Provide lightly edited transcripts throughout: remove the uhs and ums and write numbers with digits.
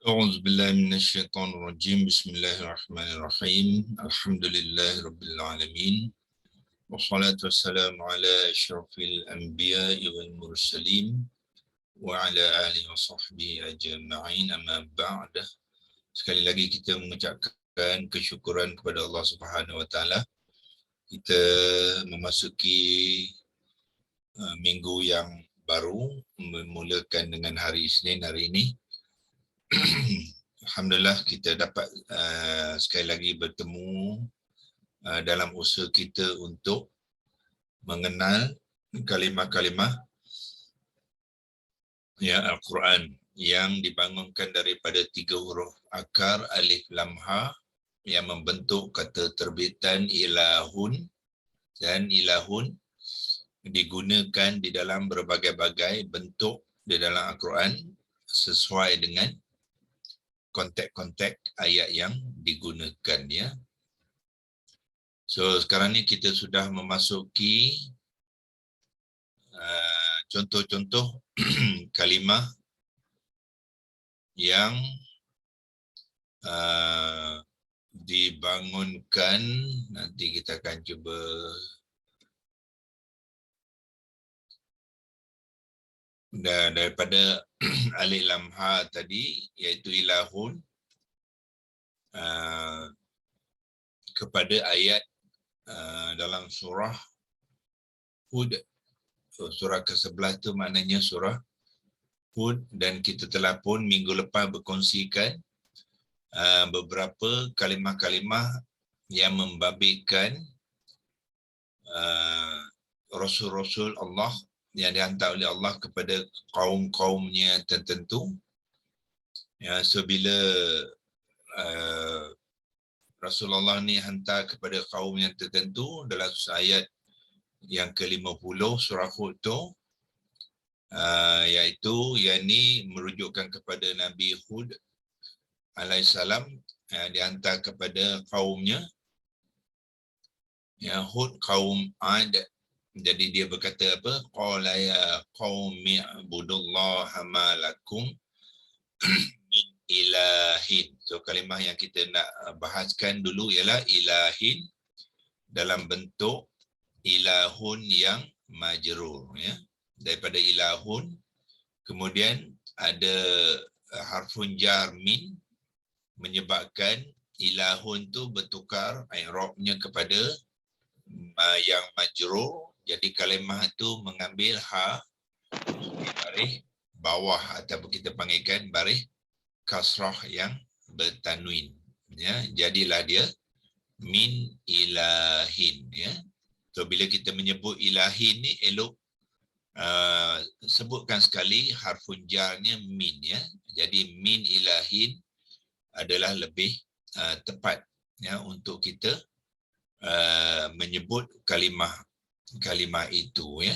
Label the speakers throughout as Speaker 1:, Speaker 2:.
Speaker 1: أعوذ بالله من الشيطان الرجيم. بسم الله الرحمن الرحيم. الحمد لله رب العالمين، والصلاة والسلام على أشرف الأنبياء والمرسلين وعلى آله وصحبه أجمعين. أما بعد. Sekali lagi kita mengucapkan kesyukuran kepada Allah Subhanahu Wa Taala. Kita memasuki minggu yang baru, memulakan dengan hari Isnin hari ini. Alhamdulillah kita dapat sekali lagi bertemu dalam usaha kita untuk mengenal kalimah-kalimah ya Al-Quran yang dibangunkan daripada 3 huruf akar alif lam ha yang membentuk kata terbitan ilahun, dan ilahun digunakan di dalam berbagai-bagai bentuk di dalam Al-Quran sesuai dengan konteks-konteks ayat yang digunakan ya. So sekarang ni kita sudah memasuki contoh-contoh kalimah yang dibangunkan. Nanti kita akan cuba daripada alif lam ha tadi, iaitu ilahun, kepada ayat dalam surah Hud. So, surah ke-11 tu maknanya surah Hud, dan kita telah pun minggu lepas berkongsikan beberapa kalimah-kalimah yang membabitkan Rasul-Rasul Allah yang dihantar oleh Allah kepada kaum-kaumnya tertentu. Ya, so bila Rasulullah ni hantar kepada kaum yang tertentu dalam ayat yang ke-50 surah Hud tu, iaitu yang ni merujukkan kepada Nabi Hud alaihissalam, dihantar kepada kaumnya ya Hud, kaum Ad. Jadi dia berkata apa? Qala ya qaumi ibudullaha ma lakum min ilahin. So kalimah yang kita nak bahaskan dulu ialah ilahin dalam bentuk ilahun yang majrur ya. Daripada ilahun kemudian ada harfun jar min menyebabkan ilahun tu bertukar i'rabnya kepada yang majrur. Jadi kalimah tu mengambil ha baris bawah, ataupun kita panggilkan baris kasrah yang bertanwin ya. Jadilah dia min ilahin ya. So bila kita menyebut ilahin ni elok sebutkan sekali harfun jarnya min ya. Jadi min ilahin adalah lebih tepat ya untuk kita menyebut kalimah itu ya.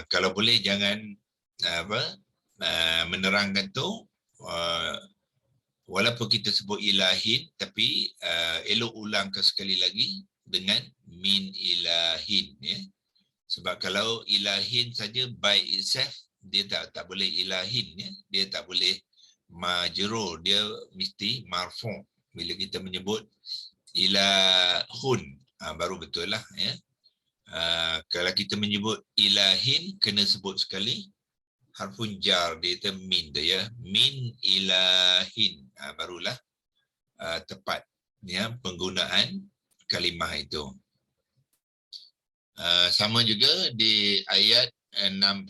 Speaker 1: Kalau boleh jangan menerangkan tu walaupun kita sebut ilahin, tapi elok ulangkan sekali lagi dengan min ilahin ya. Sebab kalau ilahin saja by itself dia tak boleh ilahin ya. Dia tak boleh majrur, dia mesti marfu'. Bila kita menyebut ilahun baru betul lah ya. Kalau kita menyebut ilahin kena sebut sekali harfun jar dia itu min tu ya. Min ilahin barulah tepat ya penggunaan kalimah itu. Sama juga di ayat 61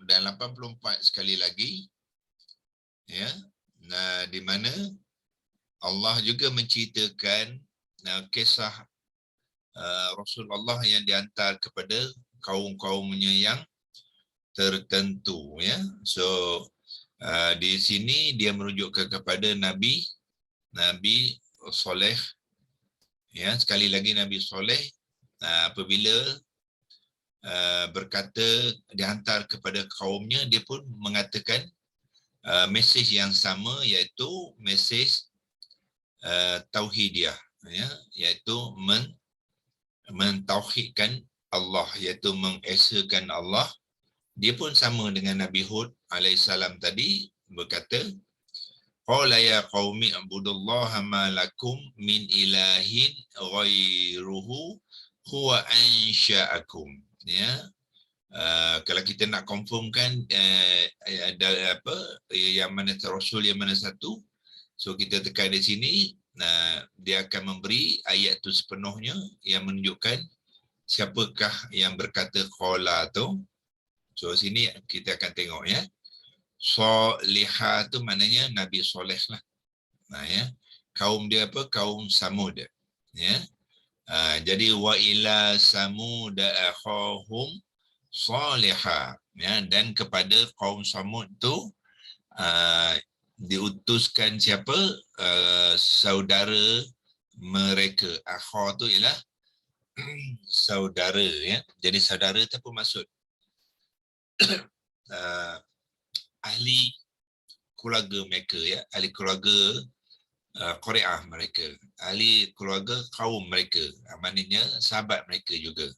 Speaker 1: dan 84 sekali lagi ya. Di mana Allah juga menceritakan kisah Rasulullah yang dihantar kepada kaum-kaumnya yang tertentu ya. So di sini dia merujukkan kepada Nabi Soleh ya. Sekali lagi Nabi Soleh apabila berkata dihantar kepada kaumnya, dia pun mengatakan mesej yang sama, iaitu mesej tauhidiyah ya, iaitu mentauhidkan Allah, iaitu mengesakan Allah. Dia pun sama dengan Nabi Hud alaihissalam tadi, berkata, qala ya qaumi ibudullaha ma lakum min ilahin ghairuhu huwa ansha'akum. Ya. Kalau kita nak confirmkan ada apa yang mana rasul yang mana satu, so kita tekan di sini, dia akan memberi ayat tu sepenuhnya yang menunjukkan siapakah yang berkata qala tu. So sini kita akan tengok ya. Salihah tu maknanya Nabi Soleh lah. Ya. Kaum dia apa? Kaum Samud. Ya. Jadi wa ila Samud akhahum Salihah. Ya. Dan kepada kaum Samud tu diutuskan siapa? Saudara mereka. Akha tu ialah saudara. Ya. Jadi saudara tu apa maksud? Ahli keluarga mereka, ya, ahli keluarga Quraish mereka, ahli keluarga kaum mereka, maknanya sahabat mereka juga,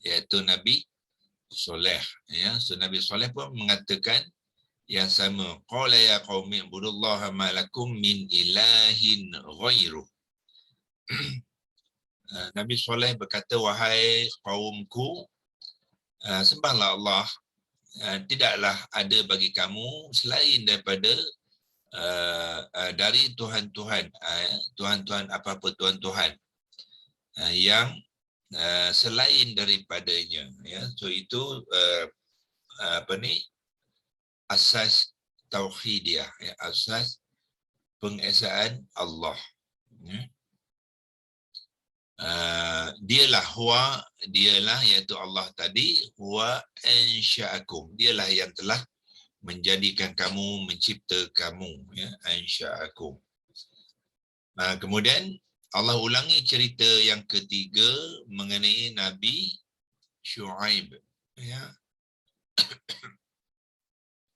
Speaker 1: iaitu Nabi Soleh. Ya, so Nabi Soleh pun mengatakan yang sama, qala ya qaumi ibudullaha ma lakum min ilahin ghairuh. Nabi Soleh berkata, wahai kaumku, sembahlah Allah, tidaklah ada bagi kamu selain daripada dari Tuhan-Tuhan, Tuhan-Tuhan apa-apa Tuhan-Tuhan yang selain daripadanya. Ya, so itu apa ni, asas tauhidiyah, ya, asas pengesaan Allah. Ya. Dialah huwa, dialah iaitu Allah tadi, huwa ansha'akum, dialah yang telah menjadikan kamu, mencipta kamu, ya, ansha'akum. Kemudian Allah ulangi cerita yang ketiga mengenai Nabi Syuaib. Ya.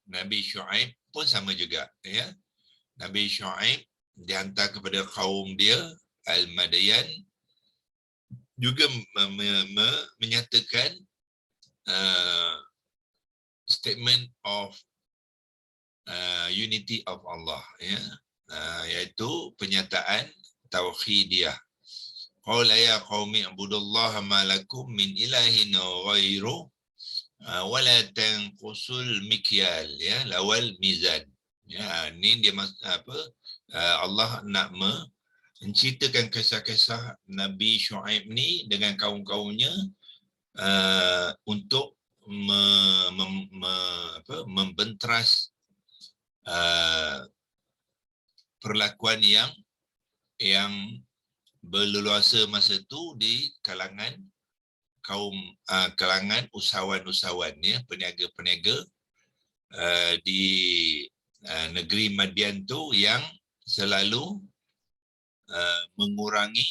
Speaker 1: Nabi Syuaib pun sama juga. Ya. Nabi Syuaib dihantar kepada kaum dia Al-Madayan, juga menyatakan statement of unity of Allah, ya, iaitu penyataan tauhidiyah. Qala ya qaumi ibudullaha ma lakum min ilahin ghairu wa la tanqusul mikyal, ya, lawal mizan. Ya, ini dia apa, Allah nak menceritakan kisah-kisah Nabi Syuaib ni dengan kaum-kaumnya untuk membentras perlakuan yang berleluasa masa tu di kalangan kaum kalangan usahawan-usahawan, ya, peniaga-peniaga di negeri Madian tu yang selalu mengurangi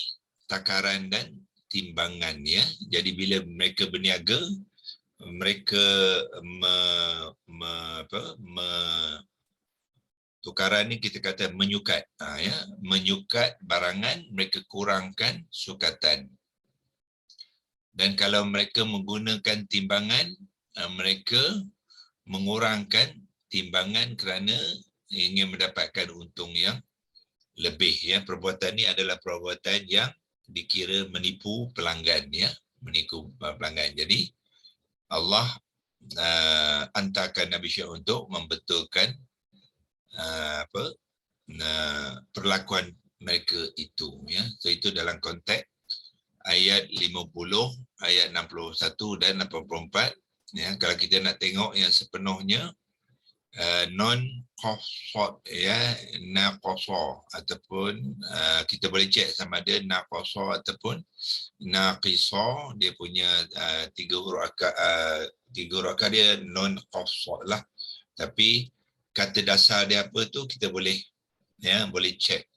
Speaker 1: takaran dan timbangan, ya. Jadi bila mereka berniaga, mereka tukaran ni kita kata menyukat, ya, menyukat barangan, mereka kurangkan sukatan. Dan kalau mereka menggunakan timbangan, mereka mengurangkan timbangan kerana ingin mendapatkan untung yang lebih, ya. Perbuatan ni adalah perbuatan yang dikira menipu pelanggan, ya, menipu pelanggan. Jadi Allah hantarkan Nabi Syuaib untuk membetulkan perlakuan mereka itu, ya. So itu dalam konteks ayat 50, ayat 61 dan 84, ya. Kalau kita nak tengok yang sepenuhnya, non-qasad, ya, naqasa, ataupun kita boleh cek sama ada naqasa ataupun naqisa, dia punya tiga huruf akar dia non-qasad lah. Tapi kata dasar dia apa tu kita boleh, ya, boleh cek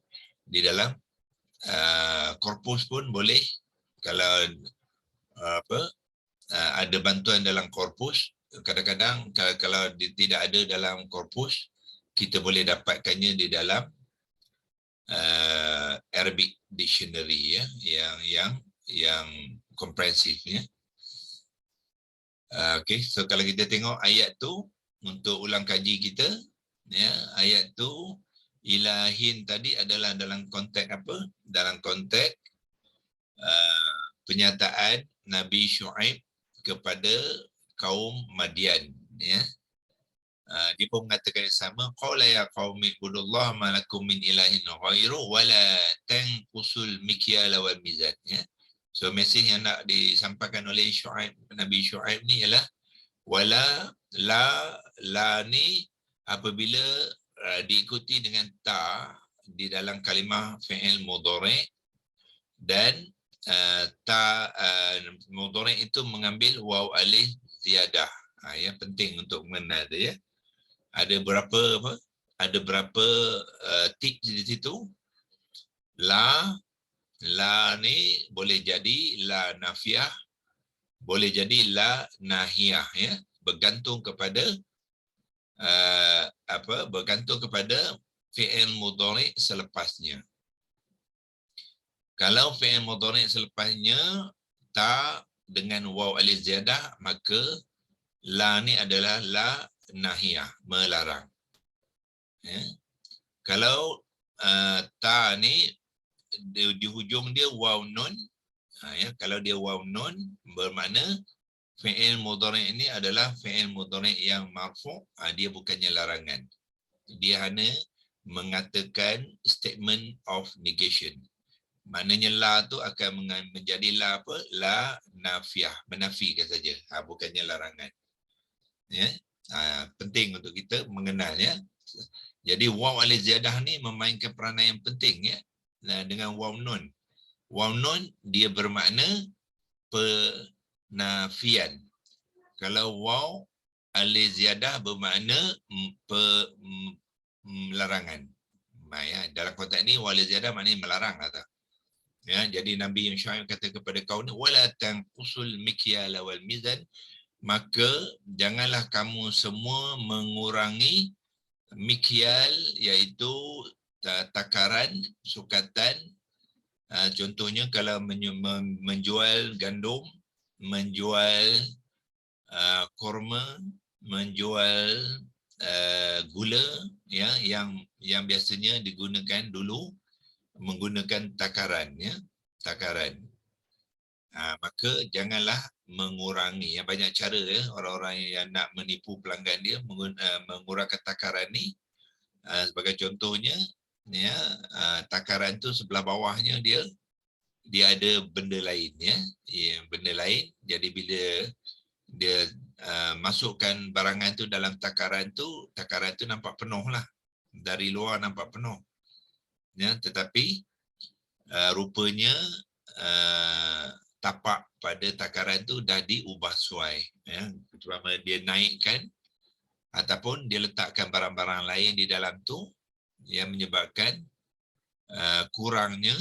Speaker 1: di dalam korpus pun boleh. Kalau ada bantuan dalam korpus, kadang-kadang kalau tidak ada dalam korpus, kita boleh dapatkannya di dalam Arabic dictionary, ya, yang komprehensif, ya. Okey, so kalau kita tengok ayat tu untuk ulang kaji kita, Ya, ayat tu ilahin tadi adalah dalam konteks apa? Dalam konteks penyataan Nabi Syuaib kepada kaum Madian, ya. Dia pun mengatakan yang sama, qala ya qaumi ibudullah ma lakum min ilahin ghairu wala tanqusul mikyala wal mizan, ya. So mesej yang nak disampaikan oleh Syuaib, Nabi Syuaib ni ialah wala la ni apabila diikuti dengan ta di dalam kalimah fi'il mudhari' dan ta mudhari' itu mengambil waw alif ziyadah. Yang penting untuk mengenal dia, ya. Ada berapa tips di situ. La ni boleh jadi la nafiah, boleh jadi la nahiyah, ya. Bergantung kepada bergantung kepada fi'il mudhari' selepasnya. Kalau fi'il mudhari' selepasnya ta dengan waw alif ziyadah, maka la ni adalah la nahiyah, melarang. Ya. Kalau ta ni di hujung dia waw nun, ya, kalau dia waw nun bermakna fi'il mudhari' ini adalah fi'il mudhari' yang marfu', dia bukannya larangan. Dia hanya mengatakan statement of negation. Maknanya la tu akan menjadi la apa? La nafiah, menafikan saja. Bukannya larangan. Ya. Penting untuk kita mengenal, ya. Jadi waw alif ziyadah ni memainkan peranan yang penting, ya. Dengan waw nun. Waw nun dia bermakna penafian. Kalau waw alif ziyadah bermakna larangan. Ya, dalam konteks ini waw alif ziyadah maknanya melarang kata. Ya, jadi Nabi Syuaib kata kepada kaum ni wala tanqusul mikyala wal mizan, maka janganlah kamu semua mengurangi mikyal, iaitu takaran, sukatan. Contohnya kalau menjual gandum, menjual kurma, menjual gula, ya, yang biasanya digunakan dulu menggunakan takaran, ya, takaran. Maka janganlah mengurangi. Yang banyak cara, ya, orang-orang yang nak menipu pelanggan dia mengurangkan takaran ni. Sebagai contohnya, ya, takaran tu sebelah bawahnya dia ada benda lain, ya, benda lain. Jadi bila dia masukkan barangan tu dalam takaran tu nampak penuh lah. Dari luar nampak penuh. Ya, tetapi rupanya tapak pada takaran tu dah diubah suai, ya. Terutama dia naikkan ataupun dia letakkan barang-barang lain di dalam tu yang menyebabkan kurangnya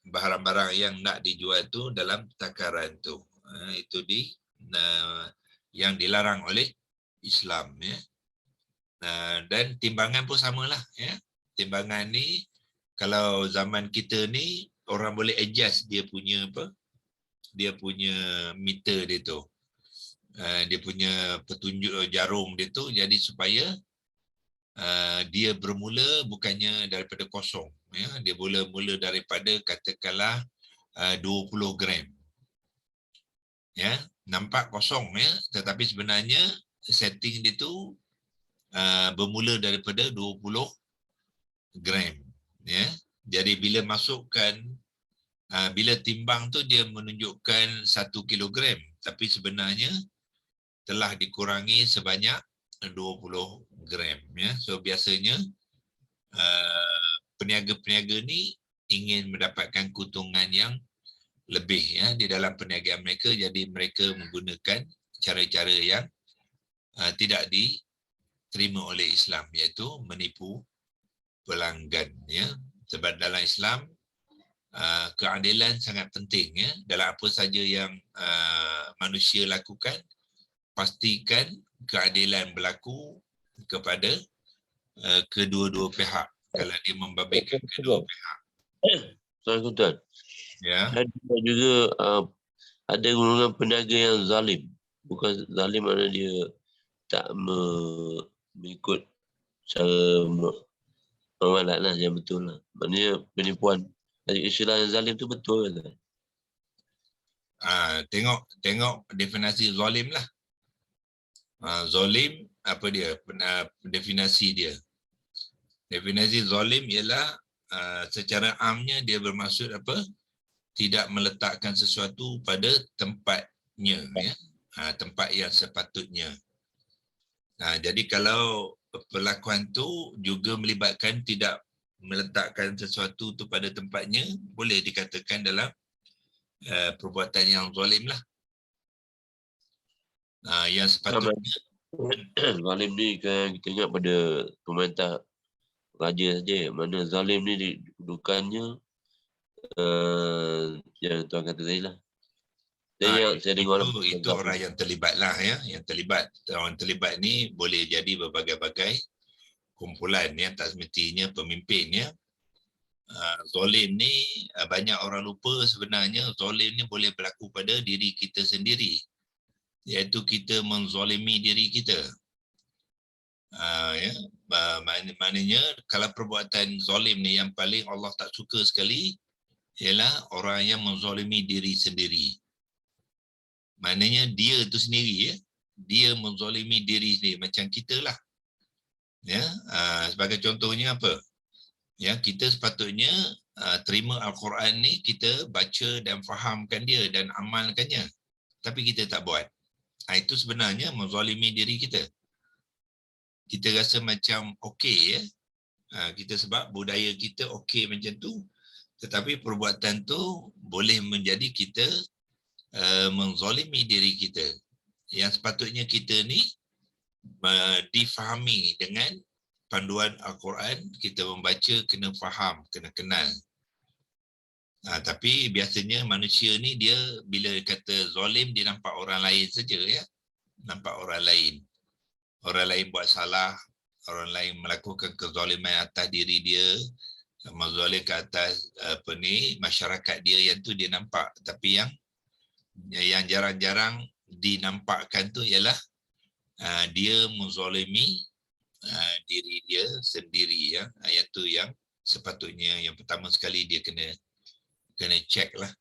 Speaker 1: barang-barang yang nak dijual tu dalam takaran tu. Itu yang dilarang oleh Islam, ya. Dan timbangan pun samalah, ya. Timbangan ni kalau zaman kita ni orang boleh adjust dia punya meter dia tu. Dia punya petunjuk jarum dia tu, jadi supaya dia bermula bukannya daripada kosong, ya. Dia mula daripada katakanlah 20 gram. Ya, nampak kosong, ya, tetapi sebenarnya setting dia tu bermula daripada 20 gram, ya. Jadi bila masukkan bila timbang tu dia menunjukkan 1 kilogram, tapi sebenarnya telah dikurangi sebanyak 20 gram, ya. So biasanya peniaga-peniaga ni ingin mendapatkan keuntungan yang lebih, ya, di dalam perniagaan mereka. Jadi mereka menggunakan cara-cara yang tidak diterima oleh Islam, iaitu menipu pelanggan, ya. Sebab dalam Islam keadilan sangat penting, ya. Dalam apa saja yang manusia lakukan, pastikan keadilan berlaku kepada kedua-dua pihak. Kalau dia membabitkan kedua pihak.
Speaker 2: Soalan Tuan.
Speaker 1: Ya.
Speaker 2: Ada juga ada golongan peniaga yang zalim. Bukan zalim maknanya dia tak mengikut cara memalat lah yang betul lah. Maknanya penipuan. Istilah zalim tu betul kan?
Speaker 1: Tengok definisi zalim lah. Zalim apa dia? Definisi dia. Definisi zalim ialah secara amnya dia bermaksud apa? Tidak meletakkan sesuatu pada tempatnya, ya. Tempat yang sepatutnya. Jadi kalau perlakuan tu juga melibatkan tidak meletakkan sesuatu tu pada tempatnya, boleh dikatakan dalam perbuatan yang zalim lah. Yang sepatutnya
Speaker 2: Zalim ni kan kita ingat pada pemerintah raja saja. Mana zalim ni kedudukannya yang tuan kata tadi lah. Saya dengar
Speaker 1: itu orang yang terlibat lah, ya. Yang terlibat. Orang terlibat ni boleh jadi berbagai-bagai kumpulan, ya. Tak semestinya pemimpin, ya. Zalim ni banyak orang lupa sebenarnya zalim ni boleh berlaku pada diri kita sendiri, iaitu kita menzalimi diri kita. Ya, maknanya kalau perbuatan zalim ni yang paling Allah tak suka sekali ialah orang yang menzalimi diri sendiri. Maknanya dia tu sendiri, ya, dia menzalimi diri sendiri macam kita lah. Ya, sebagai contohnya apa? Ya, kita sepatutnya terima Al-Quran ni, kita baca dan fahamkan dia dan amalkannya. Tapi kita tak buat. Itu sebenarnya menzalimi diri kita. Kita rasa macam okey, ya. Kita sebab budaya kita okey macam tu, tetapi perbuatan tu boleh menjadi kita menzalimi diri kita. Yang sepatutnya kita ni difahami dengan panduan Al-Quran, kita membaca kena faham, kena kenal. Tapi biasanya manusia ni dia bila kata zalim, dia nampak orang lain saja, ya. Nampak orang lain. Orang lain buat salah, orang lain melakukan kezaliman atas diri dia, menzalim ke atas masyarakat dia, yang tu dia nampak. Tapi yang jarang-jarang dinampakkan tu ialah dia menzalimi diri dia sendiri, ya. Yang tu yang sepatutnya yang pertama sekali dia kena check lah.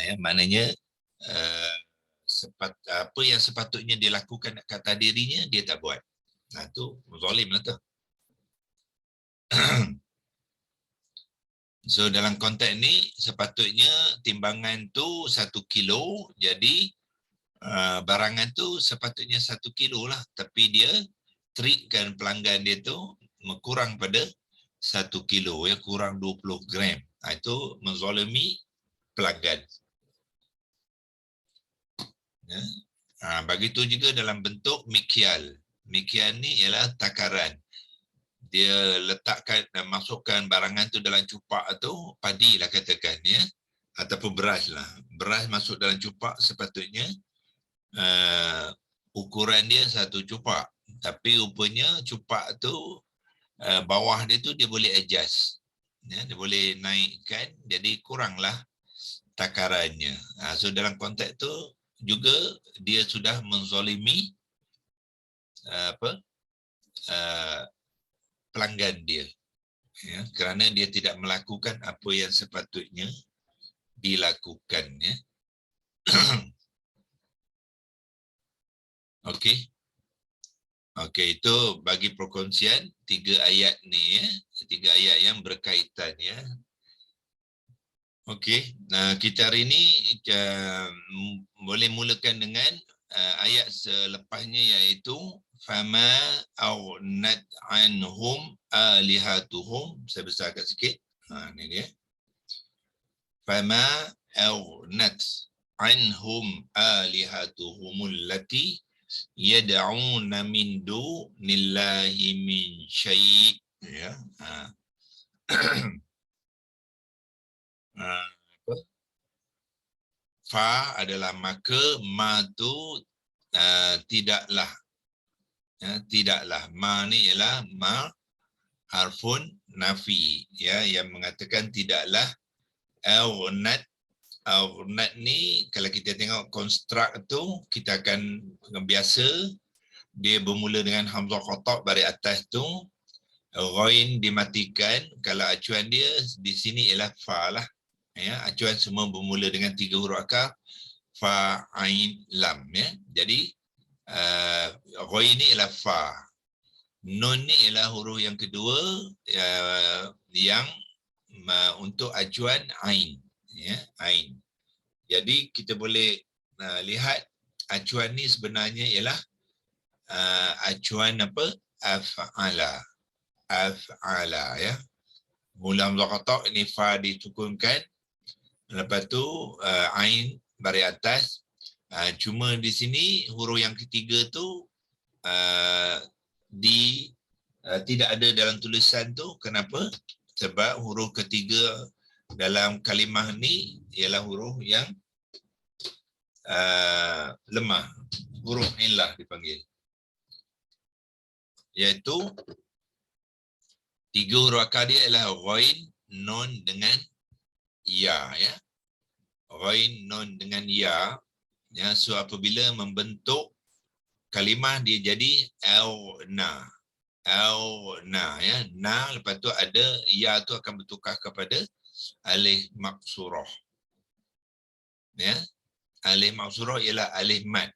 Speaker 1: Ya, maknanya apa yang sepatutnya dia lakukan ke atas dirinya dia tak buat. Tu zalim lah tu. So dalam konteks ni sepatutnya timbangan tu 1 kilo, jadi barangan tu sepatutnya 1 kilo lah, tapi dia treatkan pelanggan dia tu kurang pada 1 kilo, ya, kurang 20 gram. Itu menzalimi pelanggan. Ya. Begitu juga dalam bentuk mikyal. Mikyal ni ialah takaran. Dia letakkan dan masukkan barangan tu dalam cupak tu, padi lah katakan, ya, ataupun beras lah. Beras masuk dalam cupak sepatutnya ukuran dia 1 cupak. Tapi rupanya cupak tu bawah dia tu dia boleh adjust. Ya, dia boleh naikkan, jadi kuranglah takarannya. So dalam konteks tu juga dia sudah menzalimi pelanggan dia, ya, kerana dia tidak melakukan apa yang sepatutnya dilakukan, ya. Okey. Itu bagi perkongsian 3 ayat ni, ya. 3 ayat yang berkaitan, ya. Okey, kita hari ini boleh mulakan dengan ayat selepasnya, iaitu fama aghnat anhum alihatuhum. Saya besarkan sikit. Ni dia. Fama aghnat anhum alihatuhum allati yad'una min dunillahi min syai', ya. Fa adalah maka, ma tu tidaklah, ya, tidaklah. Ma ni ialah ma harfun nafi, ya, yang mengatakan tidaklah. Aghnat ni kalau kita tengok konstruk tu, kita akan biasa dia bermula dengan hamzah qata' baris atas tu, ghain dimatikan. Kalau acuan dia di sini ialah fa lah. Ya, acuan semua bermula dengan 3 huruf akar, fa, ain, lam. Ya. Jadi ghain ni ialah fa. Nun ni ialah huruf yang kedua yang untuk acuan ain. Ya, ain. Jadi kita boleh lihat acuan ni sebenarnya ialah acuan apa? Af'ala. Af'ala, ya. Mula hamzah qata' ini fa disukunkan. Lepas tu ain baris atas. Cuma di sini huruf yang ketiga tu tidak ada dalam tulisan tu. Kenapa? Sebab huruf ketiga dalam kalimah ni ialah huruf yang lemah. Huruf illah dipanggil. Iaitu 3 huruf akar dia ialah ghain, nun dengan ya. Ya. Ghain, nun dengan ya. Ya, so apabila membentuk kalimah dia jadi au-na. Au-na, ya. Na, lepas tu ada ya tu akan bertukar kepada alif maksurah. Ya. Alif maksurah ialah alif mat.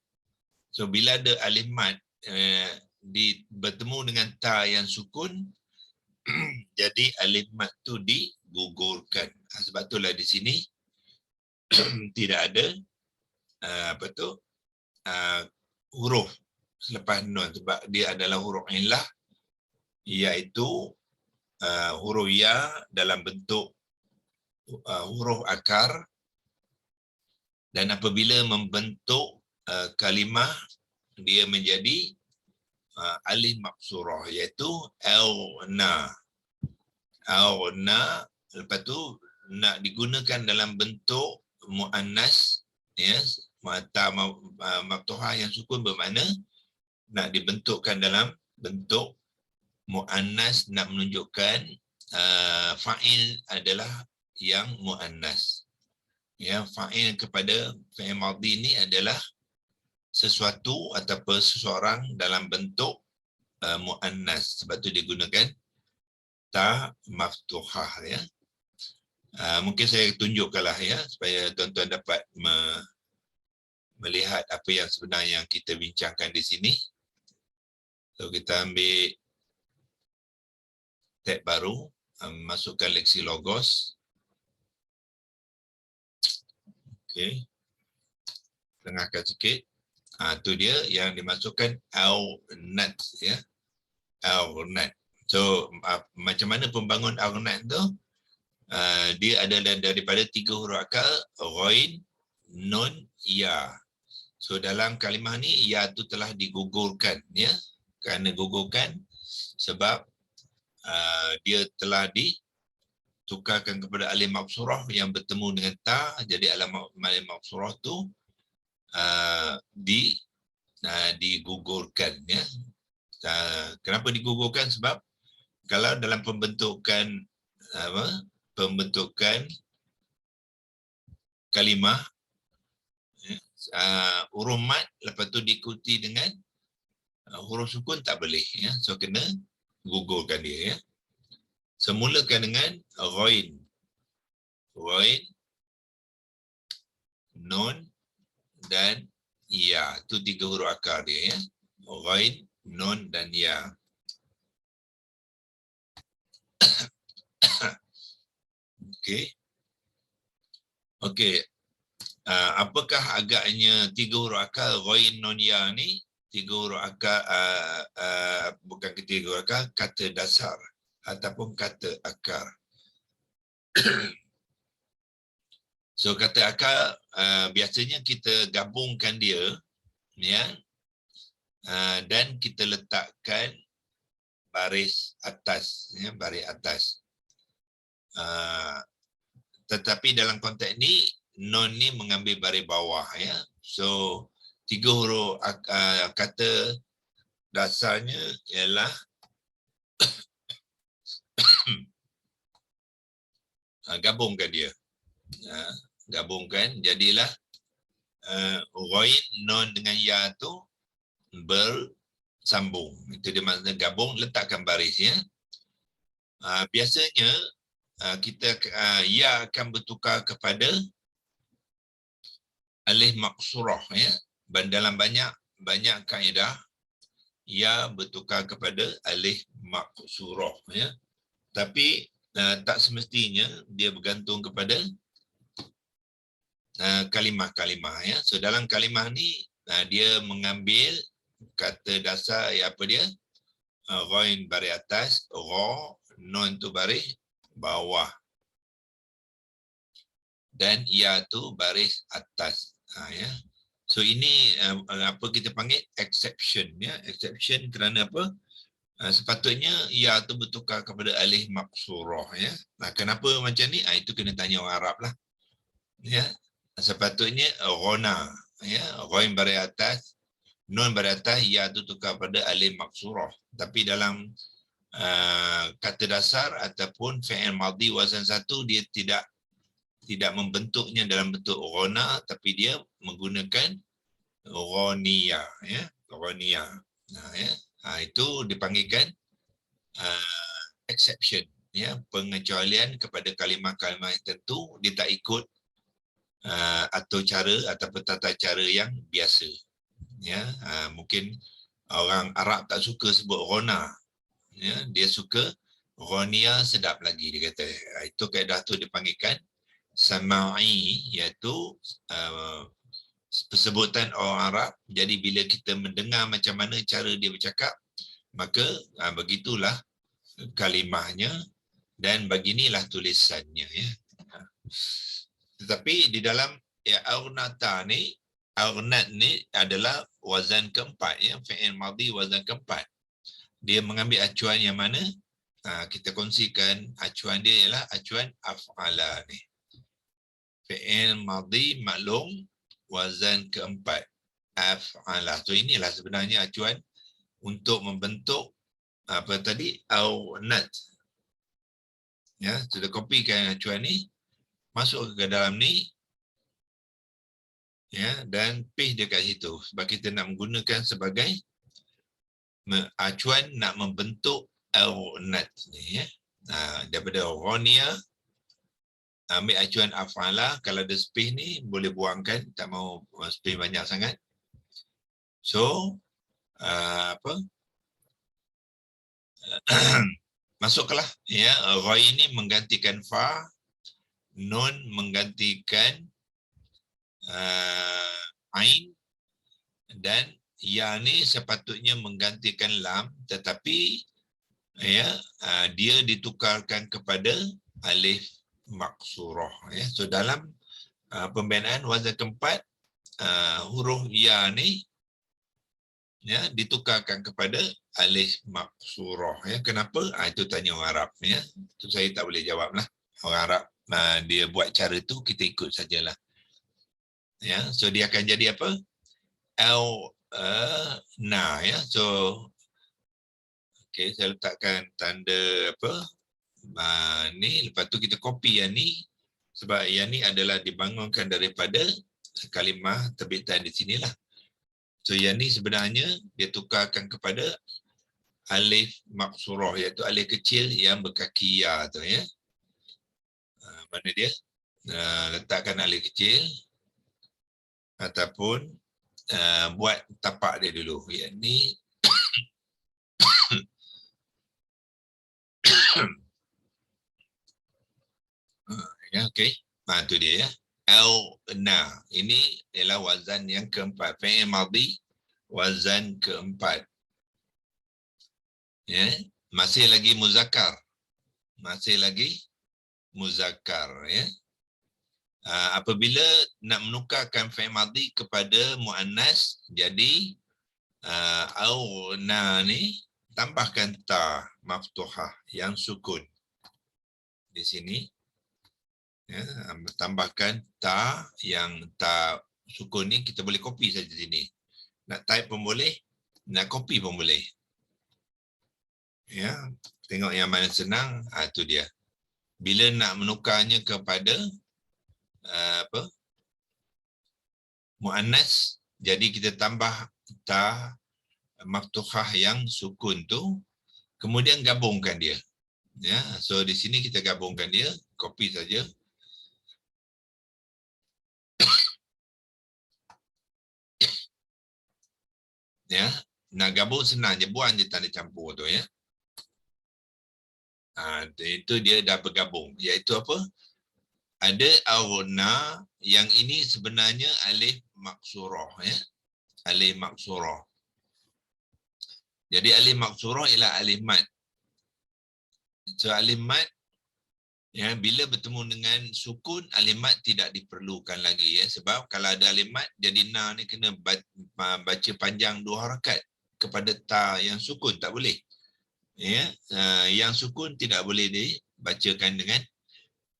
Speaker 1: So bila ada alif mat bertemu dengan ta yang sukun, jadi alif mat tu digugurkan. Sebab itulah di sini tidak ada huruf selepas nun, sebab dia adalah huruf illah, iaitu huruf ya dalam bentuk huruf akar, dan apabila membentuk kalimah dia menjadi alif maksurah, iaitu au-na. Au-na, lepas tu nak digunakan dalam bentuk muannas, ya, mata maftuhah yang sukun, bermakna nak dibentukkan dalam bentuk muannas, nak menunjukkan fa'il adalah yang muannas. Ya, fa'il kepada fi'il madhi ni adalah sesuatu ataupun seseorang dalam bentuk muannas. Sebab tu digunakan ta maftuhah, ya. Mungkin saya tunjukkanlah, ya, supaya tuan-tuan dapat melihat apa yang sebenarnya yang kita bincangkan di sini. So kita ambil tab baru, masukkan leksi logos. Okey. Tengahkan sikit. Tu dia yang dimasukkan au-nat, ya. Au-nat. So macam mana pembangun au-nat tu? Dia adalah daripada 3 huruf akar, ghain, nun, ya. So dalam kalimah ni ya tu telah digugurkan, ya. Kerana gugurkan sebab dia telah ditukarkan kepada alif maksurah yang bertemu dengan ta. Jadi alif maksurah tu digugurkan, ya. Kenapa digugurkan? Sebab kalau dalam pembentukan kalimah, huruf mat lepas tu diikuti dengan huruf sukun tak boleh, ya. So kena gugurkan dia, ya. Semulakan dengan ghain. Ghain, nun dan ya. Itu 3 huruf akar dia, ya. Ghain, nun dan ya. Okey. Okey. Apakah agaknya 3 huruf akar ghain, nun, ya ni? 3 huruf akar bukan ketiga huruf akar, kata dasar ataupun kata akar. So kata akar biasanya kita gabungkan dia, ya, dan kita letakkan baris atas, ya, baris atas. Tetapi dalam konteks ni nun ni mengambil baris bawah, ya. So 3 huruf kata dasarnya ialah gabungkan dia. Gabungkan jadilah ghain, nun dengan ya tu sambung. Itu dia maksudnya gabung, letakkan baris ya. Biasanya kita ya akan bertukar kepada alif maksurah ya. Dalam banyak kaedah ya bertukar kepada alif maksurah ya. Tapi tak semestinya dia bergantung kepada kalimah-kalimah ya. So dalam kalimah ni dia mengambil kata dasar apa dia? Ghain baris atas, ra, nun tu baris bawah. Dan ya tu baris atas. Ya. So ini apa kita panggil exception ya. Exception kerana apa? Sepatutnya ya tu bertukar kepada alif maksurah ya. Kenapa macam ni? Itu kena tanya orang Arab lah. Ya. Sepatutnya ghana ya, ghain baris atas, nun baris atas, ya tu tukar pada alif maksurah. Tapi dalam kata dasar ataupun fi'il madhi wazan satu dia tidak membentuknya dalam bentuk ghana, tapi dia menggunakan ghaniyah ya, ghaniyah. Ya. Itu dipanggilkan exception ya, pengecualian kepada kalimah-kalimah tertentu dia tak ikut atau cara ataupun tata cara yang biasa ya. Mungkin orang Arab tak suka sebut ghana ya, dia suka ghaniyah, sedap lagi dia kata. Itu kaedah tu dipanggilkan sama'i, iaitu persebutan orang Arab. Jadi bila kita mendengar macam mana cara dia bercakap, maka begitulah kalimahnya dan beginilah tulisannya ya. Tetapi di dalam aurnata ni, aurnat ni adalah wazan keempat ya, fi'il madhi wazan keempat. Dia mengambil acuan yang mana? Kita kongsikan acuan dia ialah acuan af'ala ni. Fi'il madhi maklum wazan keempat, af'ala. So inilah sebenarnya acuan untuk membentuk apa tadi? Aurnat. Ya, sudah kopikan acuan ni, masuk ke dalam ni ya, dan paste dekat situ sebab kita nak menggunakan sebagai acuan nak membentuk aurnat ni ya. Daripada ghaniyah ambil acuan af'ala, kalau ada space ni boleh buangkan, tak mau space banyak sangat. So masuklah ya, ghain ni menggantikan fa, nun menggantikan ain, dan ya ni sepatutnya menggantikan lam, tetapi ya dia ditukarkan kepada alif maksurah ya. So dalam pembinaan wazan keempat, huruf ya ni ya ditukarkan kepada alif maksurah ya. Kenapa? Itu tanya orang Arab ya. Itu saya tak boleh jawablah. Orang Arab dia buat cara tu, kita ikut sajalah. Ya, so dia akan jadi apa? Na ya. So okey, saya letakkan tanda apa? Ni, lepas tu kita copy yang ni sebab yang ni adalah dibangunkan daripada kalimah terbitan di sinilah. So yang ni sebenarnya dia tukarkan kepada alif maksurah, iaitu alif kecil yang berkaki ya tu ya. Mana dia? Letakkan alif kecil ataupun buat tapak dia dulu. Yang ni ya, okey. Tu dia ya. Al-na. Ini ialah wazan yang keempat. Fi'il madhi wazan keempat. Ya, masih lagi muzakkar. Masih lagi muzakkar ya. Apabila nak menukarkan fi'il madhi kepada muannas, jadi au-na ni tambahkan ta maftuhah yang sukun di sini ya, tambahkan ta yang ta sukun ni, kita boleh copy saja di sini, nak type pun boleh, nak copy pun boleh ya. Tengok yang mana senang, tu dia. Bila nak menukarnya kepada muannas, jadi kita tambah ta maftuhah yang sukun tu, kemudian gabungkan dia. Ya, so di sini kita gabungkan dia, copy saja. Ya, nak gabung senang je, buang je tanda campur tu ya. Itu dia dah bergabung. Iaitu apa? Ada aghna, yang ini sebenarnya alif maksurah ya. Alif maksurah. Jadi alif maksurah ialah alif mat. So alif mat ya, bila bertemu dengan sukun, alif mat tidak diperlukan lagi ya, sebab kalau ada alif mat jadi na ni kena baca panjang 2 harakat. Kepada ta yang sukun tak boleh. Ya, yang sukun tidak boleh dibacakan dengan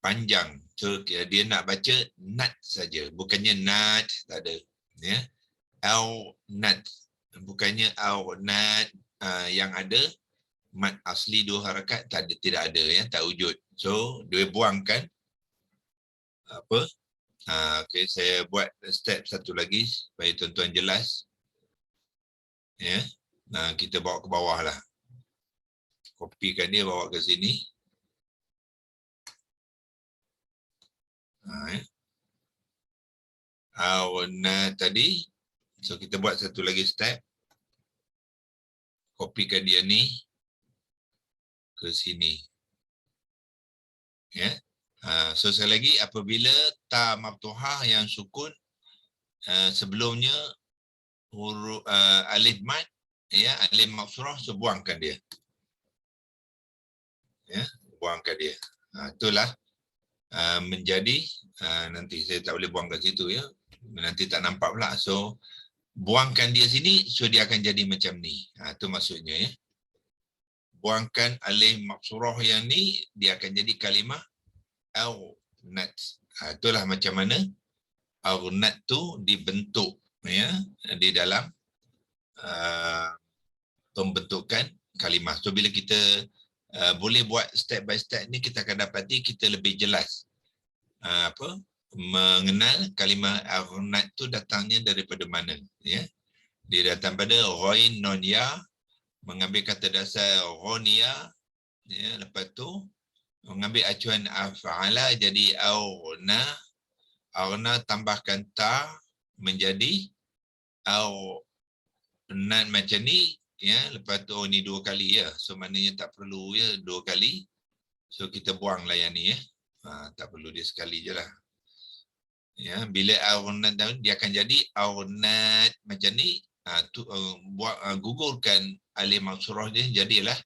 Speaker 1: panjang. So dia nak baca nat saja, bukannya nat, tak ada. Ya. Au nat, bukannya au nat, yang ada mat asli 2 harakat tidak ada ya, tak wujud. So dia buangkan apa? Okey, saya buat step satu lagi supaya tuan-tuan jelas. Ya. Kita bawa ke bawah lah. Kopikan dia, bawa ke sini. Ya. Awana tadi. So kita buat satu lagi step. Kopikan dia ni ke sini. Ya. So sekali lagi, apabila ta maftuhah yang sukun sebelumnya huruf alif mat ya, alif maksurah, so buangkan dia. Ya, buangkan dia. Itulah menjadi nanti saya tak boleh buang kat situ ya. Nanti tak nampak pula. So buangkan dia sini, so dia akan jadi macam ni. Itu maksudnya ya. Buangkan alif maksurah yang ni, dia akan jadi kalimah awnat. Itulah macam mana awnat tu dibentuk ya di dalam pembentukan kalimah. So bila kita boleh buat step by step ni, kita akan dapati kita lebih jelas mengenal kalimah awnat tu datangnya daripada mana ya. Dia datang pada ghain nun ya, mengambil kata dasar ghania ya, lepas tu mengambil acuan af'ala jadi aghna tambahkan ta menjadi awnat macam ni ya. Lepas tu ni 2 kali ya, so maknanya tak perlu ya 2 kali. So kita buang lah yang ni ya. Tak perlu, dia sekali je lah ya. Bila awnat dia akan jadi awnat macam ni. Gugurkan alif maksurah dia, jadilah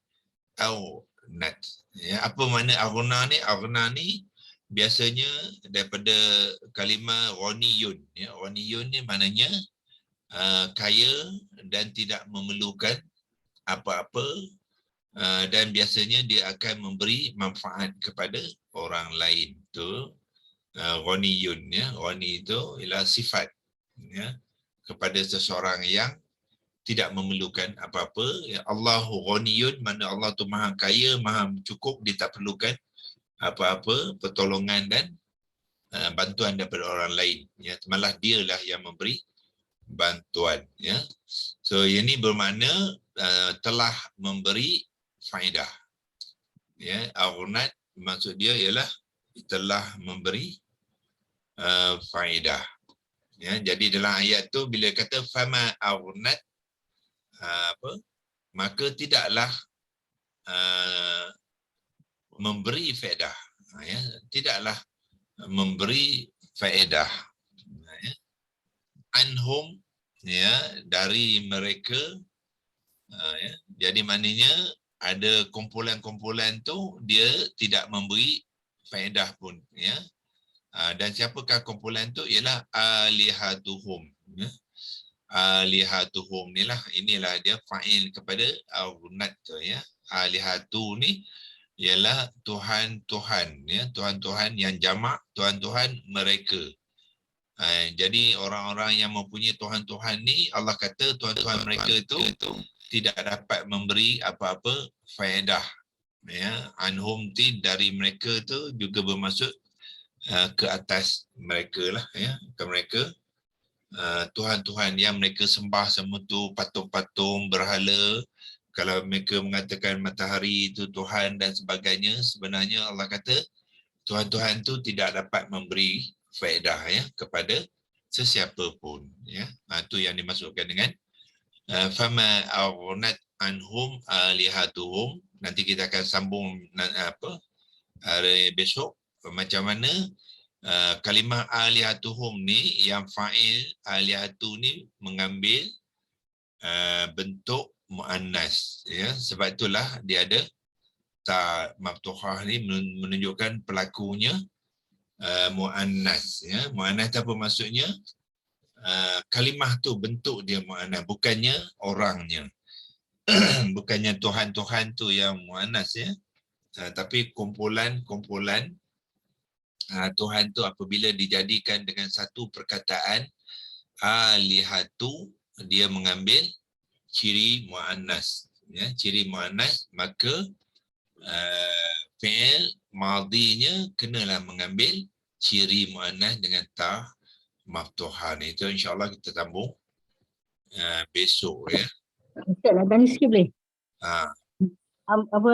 Speaker 1: awnat ya. Apa makna aghna ni? Aghna ni biasanya daripada kalimah ghaniyun ya. Ghaniyun ni maknanya kaya dan tidak memerlukan apa-apa, dan biasanya dia akan memberi manfaat kepada orang lain. Tu ghaniyun ya. Ghani itu ialah sifat ya kepada seseorang yang tidak memerlukan apa-apa. Ya, Allahu ghaniyun, mana Allah tu maha kaya, maha cukup, dia tak perlukan apa-apa pertolongan dan bantuan daripada orang lain ya. Malah dialah yang memberi bantuan ya. So ini bermakna telah memberi faedah ya. Aghnat maksud dia ialah telah memberi faedah ya. Jadi dalam ayat tu bila kata fama aghnat maka tidaklah memberi faedah ya. Tidaklah memberi faedah ya. Anhum ya, dari mereka ya. Jadi maknanya ada kumpulan-kumpulan tu dia tidak memberi faedah pun ya. Dan siapakah kumpulan tu? Ialah alihatuhum ya. Alihatuhum ni lah, inilah dia fa'il kepada aghnat tu ya. Alihatu ni ialah Tuhan-Tuhan ya. Tuhan-Tuhan yang jamak, Tuhan-Tuhan mereka. Jadi orang-orang yang mempunyai Tuhan-Tuhan ni, Allah kata Tuhan-Tuhan mereka itu tidak dapat memberi apa-apa faedah ya. Anhum ti dari mereka tu juga bermaksud ke atas mereka lah ya, ke mereka Tuhan-Tuhan yang mereka sembah semua tu, patung-patung, berhala. Kalau mereka mengatakan matahari itu Tuhan dan sebagainya, sebenarnya Allah kata Tuhan-Tuhan tu tidak dapat memberi faedah ya kepada sesiapa pun ya. Itu yang dimasukkan dengan fama aghnat anhum alihatuhum. Nanti kita akan sambung hari besok macam mana kalimah alihatuhum ni yang fa'il alihatu ni mengambil bentuk muannas ya. Sebab itulah dia ada ta maftuhah ni menunjukkan pelakunya muannas ya. Muannas apa maksudnya? Kalimah tu bentuk dia muannas, bukannya orangnya. Bukannya Tuhan-Tuhan tu yang muannas ya. Tapi kumpulan-kumpulan Tuhan tu apabila dijadikan dengan satu perkataan alihatu, dia mengambil ciri muannas ya. Ciri muannas, maka fi'il madinya kenalah mengambil ciri muannas dengan ta maftuhan. Itu insya-Allah kita sambung besok ya.
Speaker 3: Ustaz nak tanya sikit boleh?
Speaker 1: Ha,
Speaker 3: Apa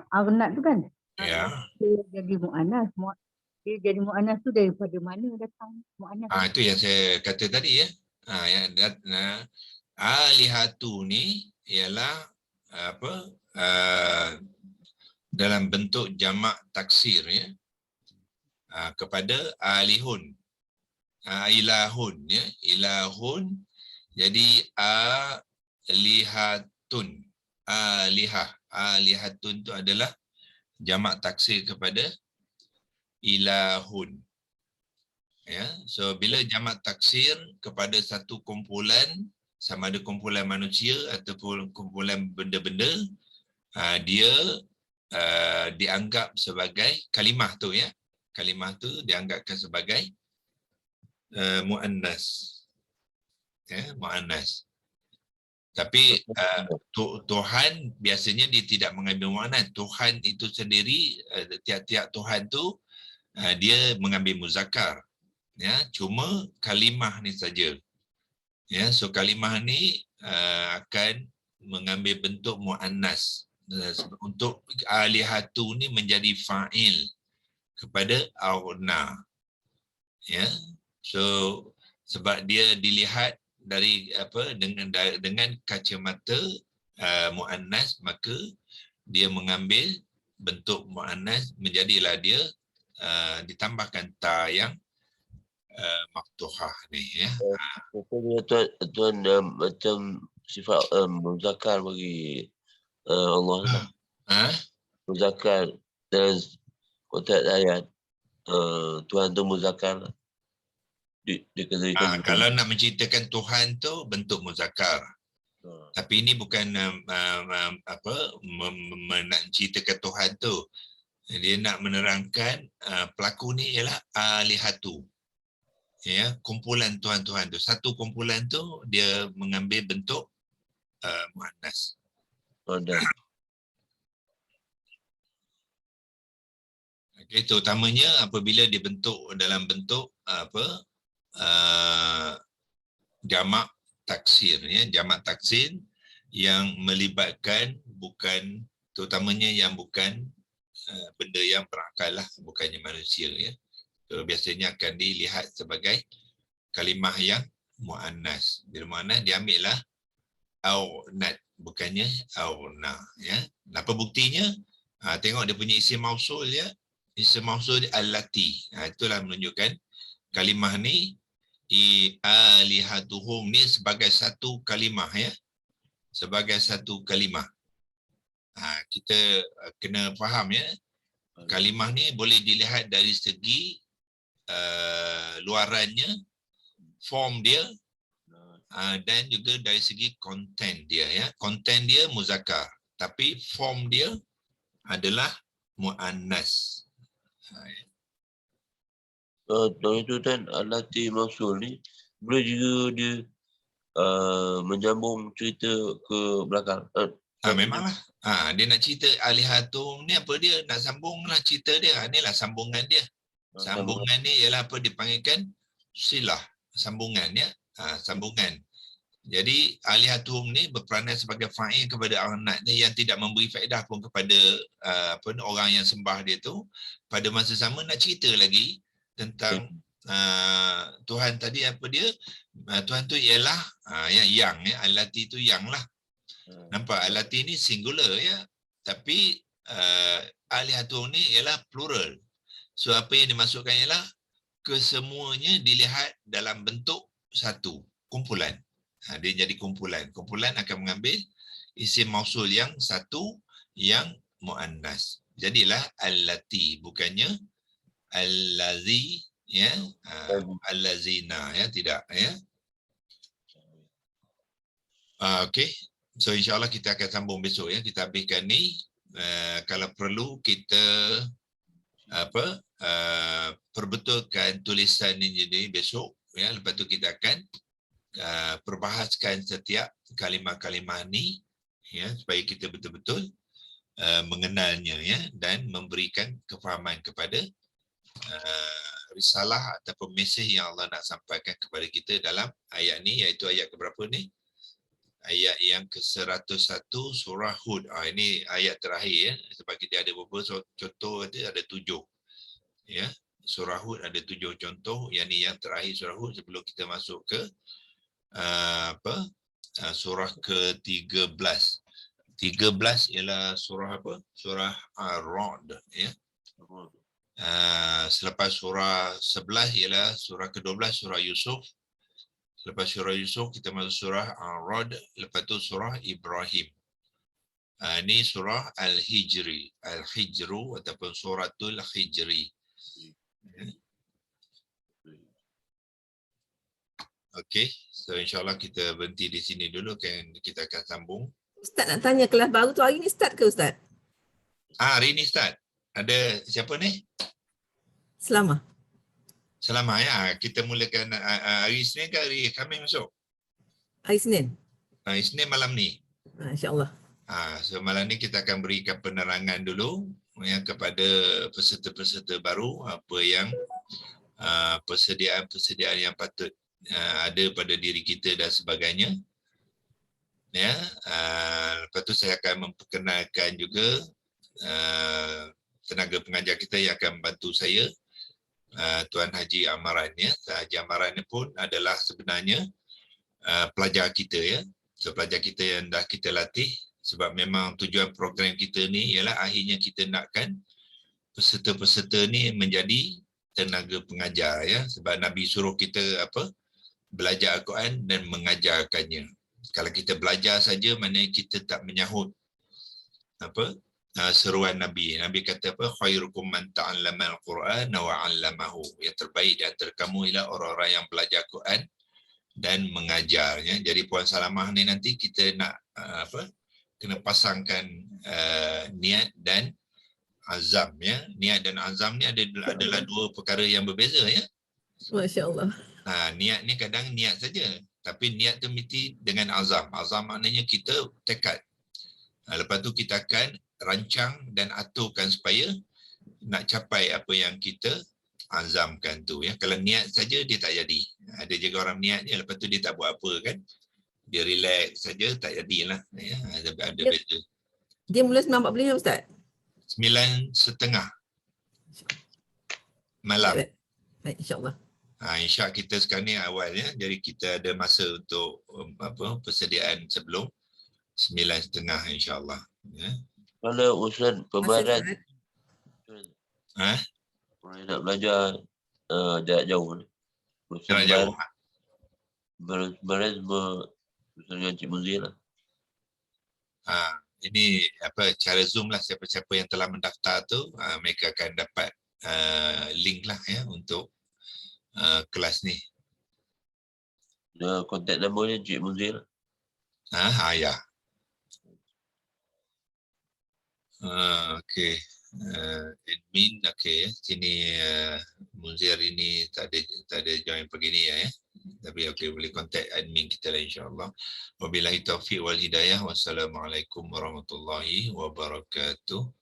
Speaker 3: Arnat tu kan?
Speaker 1: ya.
Speaker 3: Dia jadi mu'anas. Dia jadi mu'anas tu daripada mana datang mu'anas?
Speaker 1: Itu yang saya kata tadi ya. Alihatu ni ialah apa? Dalam bentuk jamak taksir ya. Kepada alihun. Ilahun ya. Ilahun. Jadi alihatun. Alihatun tu adalah jamak taksir kepada ilahun. Ya, so bila jamak taksir kepada satu kumpulan, sama ada kumpulan manusia ataupun kumpulan benda-benda, dia dianggap sebagai kalimah tu ya. Kalimah tu dianggapkan sebagai muannas. Ya, muannas. Tapi Tuhan biasanya dia tidak mengambil muannas. Tuhan itu sendiri, tiap-tiap Tuhan tu dia mengambil muzakkar. Ya, cuma kalimah ni saja. Ya, so kalimah ni akan mengambil bentuk muannas. Untuk alihatu ni menjadi fa'il kepada auna. Ya. So sebab dia dilihat dari dengan kacamata muannas, maka dia mengambil bentuk muannas, menjadilah dia ditambahkan ta yang maftuhah ni ya.
Speaker 2: Tuan macam sifat muzakkar bagi Allah. Muzakkar dan konteks ayat Tuhan tu muzakkar.
Speaker 1: Kalau nak menceritakan Tuhan tu bentuk muzakkar. Tapi ini bukan nak ceritakan Tuhan tu. Dia nak menerangkan pelaku ni ialah alihatu. Ya, kumpulan Tuhan-Tuhan tu. Satu kumpulan tu dia mengambil bentuk muannas. Okay, terutamanya apabila dibentuk dalam bentuk jamak taksir ya, jamak taksir yang melibatkan bukan, terutamanya yang bukan benda yang berakal lah, bukannya manusia ya. So, biasanya akan dilihat sebagai kalimah yang muannas. Bila muannas diambil lah aunat, bukannya auna ya. Apa buktinya? Tengok dia punya isim mausul ya. Isim mausul allati. Itulah menunjukkan kalimah ni alihatuhum ni sebagai satu kalimah ya. Sebagai satu kalimah. Kita kena faham ya. Kalimah ni boleh dilihat dari segi luarannya, form dia, dan juga dari segi konten dia ya. Konten dia muzakkar, tapi form dia adalah muannas.
Speaker 2: Itu kan alati mausul ni boleh juga dia menyambung cerita ke belakang.
Speaker 1: Memanglah. Dia nak cerita alihatum ni apa dia? Nak sambunglah cerita dia. Inilah sambungan dia. Sambungan ni ialah apa dipanggilkan silah. sambungan ya. Sambungan. Jadi alihatuhum ni berperanan sebagai fa'il kepada anak ni yang tidak memberi faedah pun kepada orang yang sembah dia tu. Pada masa sama nak cerita lagi tentang Tuhan tadi apa dia? Tuhan tu ialah yang ya, allati tu yang lah. Nampak allati ni singular ya. Tapi alihatuhum ni ialah plural. So apa yang dimasukkan ialah kesemuanya dilihat dalam bentuk satu, kumpulan. Dia jadi kumpulan. Kumpulan akan mengambil isim mausul yang satu yang muannas. Jadilah allati, bukannya allazi ya, allazina ya, tidak ya. Okey. So insya-Allah kita akan sambung besok ya. Kita habiskan ni. Kalau perlu kita perbetulkan tulisan ini jadi besok ya. Lepas tu kita akan perbahaskan setiap kalimah-kalimah ni ya, supaya kita betul-betul mengenalnya ya, dan memberikan kefahaman kepada risalah ataupun mesej yang Allah nak sampaikan kepada kita dalam ayat ni, iaitu ayat keberapa ni? Ayat yang ke-101 surah Hud. Ini ayat terakhir ya, sebab kita ada beberapa contoh, ada 7 ya. Surah Hud ada 7 contoh, yang ni yang terakhir surah Hud sebelum kita masuk ke surah ke-13. 13 ialah surah apa? Surah Ar-Ra'd ya. Selepas surah 11 ialah surah ke-12 surah Yusuf. Selepas surah Yusuf kita masuk surah Ar-Ra'd, lepas tu surah Ibrahim. Ini surah Al-Hijri, Al-Hijru ataupun suratul Hijri. Okey, so insyaAllah kita berhenti di sini dulu, kan kita akan sambung.
Speaker 4: Ustaz nak tanya, kelas baru tu hari ni start ke Ustaz?
Speaker 1: Hari ni start. Ada siapa ni?
Speaker 4: Selama.
Speaker 1: Selamat ya. Kita mulakan hari Isnin ke hari Khamis masuk?
Speaker 4: Hari Senin.
Speaker 1: Hari Isnin malam ni.
Speaker 4: InsyaAllah.
Speaker 1: So malam ni kita akan berikan penerangan dulu ya, kepada peserta-peserta baru, apa yang persediaan-persediaan yang patut ada pada diri kita dan sebagainya. Ya, lepas tu saya akan memperkenalkan juga tenaga pengajar kita yang akan bantu saya, Tuan Haji Amaran ya. Haji Amaran ni pun adalah sebenarnya pelajar kita ya. So pelajar kita yang dah kita latih, sebab memang tujuan program kita ni ialah akhirnya kita nakkan peserta-peserta ni menjadi tenaga pengajar ya. Sebab Nabi suruh kita belajar Al-Quran dan mengajarkannya. Kalau kita belajar saja, maknanya kita tak menyahut seruan Nabi. Nabi kata apa? Khairukum man ta'allama al-Quran wa 'allamahu. Yang terbaik di antara kamu ialah orang-orang yang belajar Quran dan mengajarnya. Jadi Puan Salamah ni nanti kita nak kena pasangkan niat dan azam ya. Niat dan azam ni adalah dua perkara yang berbeza ya.
Speaker 4: Masya-Allah.
Speaker 1: Niat ni kadang niat saja, tapi niat tu mesti dengan azam. Azam maknanya kita tekad. Lepas tu kita akan rancang dan aturkan supaya nak capai apa yang kita azamkan tu ya. Kalau niat saja dia tak jadi. Ada juga orang niat je, lepas tu dia tak buat apa kan. Dia relax saja, tak jadilah ya. Ada beza.
Speaker 4: Dia mula 9.45 Ustaz?
Speaker 1: 9.30 malam.
Speaker 4: Baik, insya-Allah.
Speaker 1: Insya kita sekarang ni awal ya. Jadi kita ada masa untuk persediaan sebelum 9.30 insya-Allah ya.
Speaker 2: Kalau Ustaz perbarat orang yang nak belajar jarak jauh ni.
Speaker 1: Jarak jauh.
Speaker 2: Berbarat dengan Cik Munzir lah.
Speaker 1: Ini cara Zoom lah. Siapa-siapa yang telah mendaftar tu mereka akan dapat link lah ya untuk kelas ni.
Speaker 2: Kontak nombor Cik Munzir.
Speaker 1: Ya. Okey. Admin okey ya. Sini Munzir ini tak ada join pagi ni ya. Tapi okey, boleh kontak admin kita lah insya-Allah. Wabillahi taufiq wal hidayah. Wassalamualaikum warahmatullahi wabarakatuh.